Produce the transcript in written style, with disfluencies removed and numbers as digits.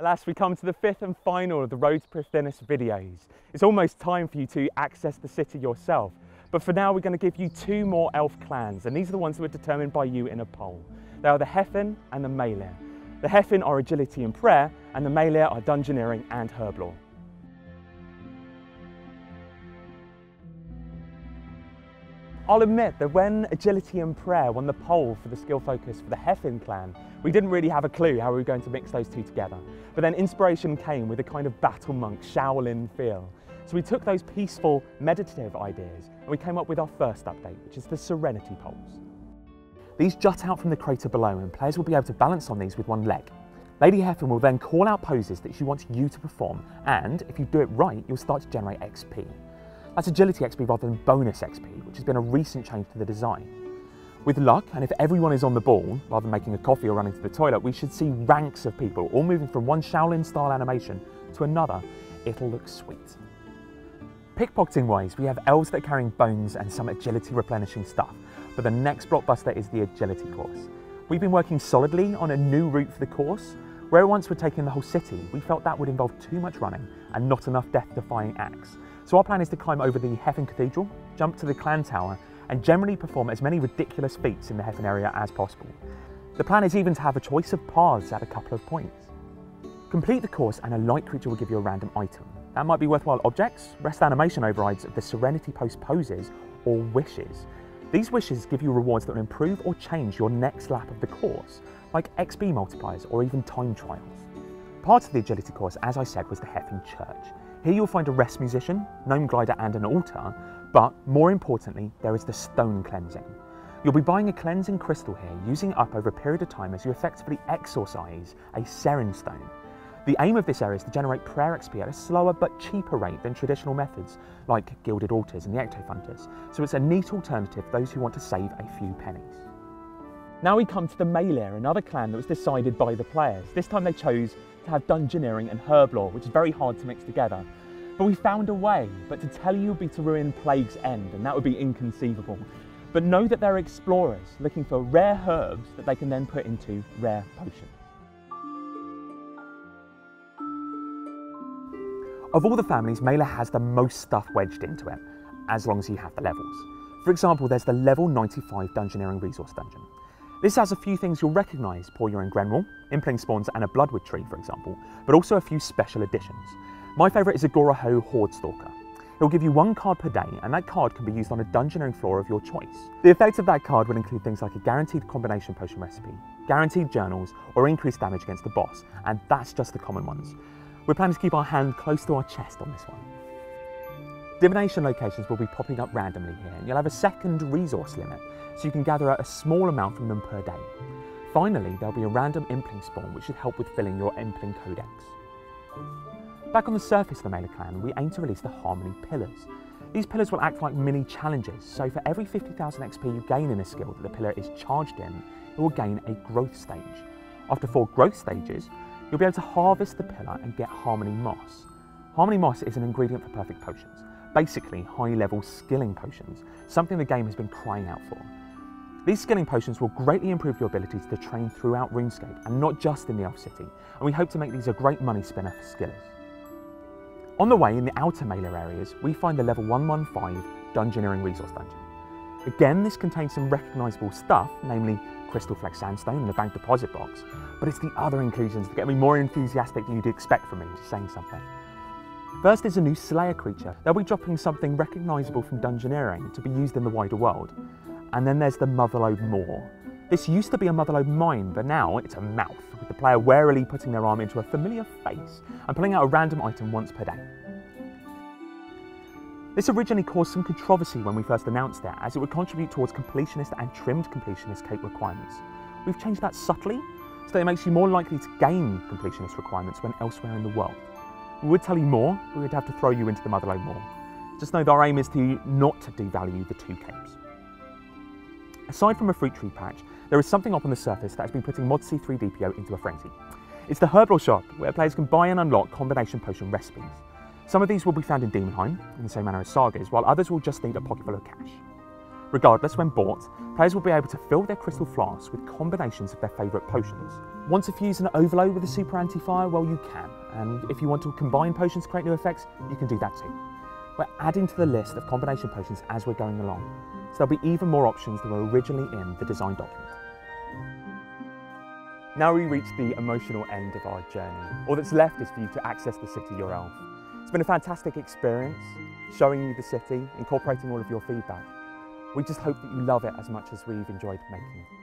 Alas, we come to the fifth and final of the Road to Prifddinas videos. It's almost time for you to access the city yourself, but for now we're going to give you two more elf clans, and these are the ones that were determined by you in a poll. They are the Hefin and the Meilyr. The Hefin are agility and prayer, and the Meilyr are dungeoneering and herb lore. I'll admit that when agility and prayer won the poll for the skill focus for the Hefin clan, we didn't really have a clue how we were going to mix those two together. But then inspiration came with a kind of battle monk Shaolin feel. So we took those peaceful, meditative ideas and we came up with our first update, which is the Serenity Poles. These jut out from the crater below and players will be able to balance on these with one leg. Lady Hefin will then call out poses that she wants you to perform, and if you do it right, you'll start to generate XP. That's agility XP rather than bonus XP, which has been a recent change to the design. With luck, and if everyone is on the ball, rather than making a coffee or running to the toilet, we should see ranks of people all moving from one Shaolin style animation to another. It'll look sweet. Pickpocketing wise, we have elves that are carrying bones and some agility replenishing stuff, but the next blockbuster is the agility course. We've been working solidly on a new route for the course. Where once we're taking the whole city, we felt that would involve too much running and not enough death-defying acts. So our plan is to climb over the Hefin Cathedral, jump to the Clan Tower, and generally perform as many ridiculous feats in the Hefin area as possible. The plan is even to have a choice of paths at a couple of points. Complete the course and a light creature will give you a random item. That might be worthwhile objects, rest animation overrides of the Serenity Post poses, or wishes. These wishes give you rewards that will improve or change your next lap of the course, like XP multipliers or even time trials. Part of the agility course, as I said, was the Hefin Church. Here you'll find a rest musician, gnome glider and an altar, but more importantly, there is the stone cleansing. You'll be buying a cleansing crystal here, using it up over a period of time as you effectively exorcise a Seren stone. The aim of this area is to generate prayer XP at a slower but cheaper rate than traditional methods, like gilded altars and the ectofunters, so it's a neat alternative for those who want to save a few pennies. Now we come to the Meilyr, another clan that was decided by the players. This time they chose to have dungeoneering and herb lore, which is very hard to mix together. But we found a way, but to tell you would be to ruin Plague's End, and that would be inconceivable. But know that they're explorers looking for rare herbs that they can then put into rare potions. Of all the families, Meilyr has the most stuff wedged into it, as long as you have the levels. For example, there's the level 95 Dungeoneering Resource Dungeon. This has a few things you'll recognise: Poor in Grenwall, Impling Spawns and a Bloodwood Tree, for example, but also a few special additions. My favourite is a Goraho Horde Stalker. It'll give you one card per day, and that card can be used on a dungeoneering floor of your choice. The effects of that card will include things like a guaranteed combination potion recipe, guaranteed journals, or increased damage against the boss, and that's just the common ones. We're planning to keep our hand close to our chest on this one. Divination locations will be popping up randomly here, and you'll have a second resource limit, so you can gather a small amount from them per day. Finally, there'll be a random Impling spawn, which should help with filling your Impling Codex. Back on the surface of the Meilyr clan, we aim to release the Harmony Pillars. These pillars will act like mini challenges, so for every 50,000 XP you gain in a skill that the pillar is charged in, it will gain a growth stage. After 4 growth stages, you'll be able to harvest the pillar and get Harmony Moss. Harmony Moss is an ingredient for perfect potions, basically high-level skilling potions, something the game has been crying out for. These skilling potions will greatly improve your abilities to train throughout RuneScape, and not just in the Elf City, and we hope to make these a great money spinner for skillers. On the way, in the outer Meilyr areas, we find the level 115 Dungeoneering Resource Dungeon. Again, this contains some recognisable stuff, namely Crystal Flex Sandstone and a bank deposit box, but it's the other inclusions that get me more enthusiastic than you'd expect from me, just saying something. First is a new Slayer creature. They'll be dropping something recognisable from Dungeoneering to be used in the wider world. And then there's the Motherlode Maw. This used to be a Motherlode mine, but now it's a mouth, with the player warily putting their arm into a familiar face and pulling out a random item once per day. This originally caused some controversy when we first announced it, as it would contribute towards completionist and trimmed completionist cape requirements. We've changed that subtly, so that it makes you more likely to gain completionist requirements when elsewhere in the world. We would tell you more, but we'd have to throw you into the Motherlode Maw. Just know that our aim is to not devalue the 2 capes. Aside from a fruit tree patch, there is something up on the surface that has been putting Mod C3 DPO into a frenzy. It's the herb lore shop, where players can buy and unlock combination potion recipes. Some of these will be found in Demonheim, in the same manner as Sagas, while others will just need a pocket full of cash. Regardless, when bought, players will be able to fill their crystal flasks with combinations of their favourite potions. Want to fuse an overload with a super anti-fire? Well, you can, and if you want to combine potions to create new effects, you can do that too. We're adding to the list of combination potions as we're going along, so there'll be even more options than were originally in the design document. Now we reach the emotional end of our journey. All that's left is for you to access the city yourself. It's been a fantastic experience, showing you the city, incorporating all of your feedback. We just hope that you love it as much as we've enjoyed making it.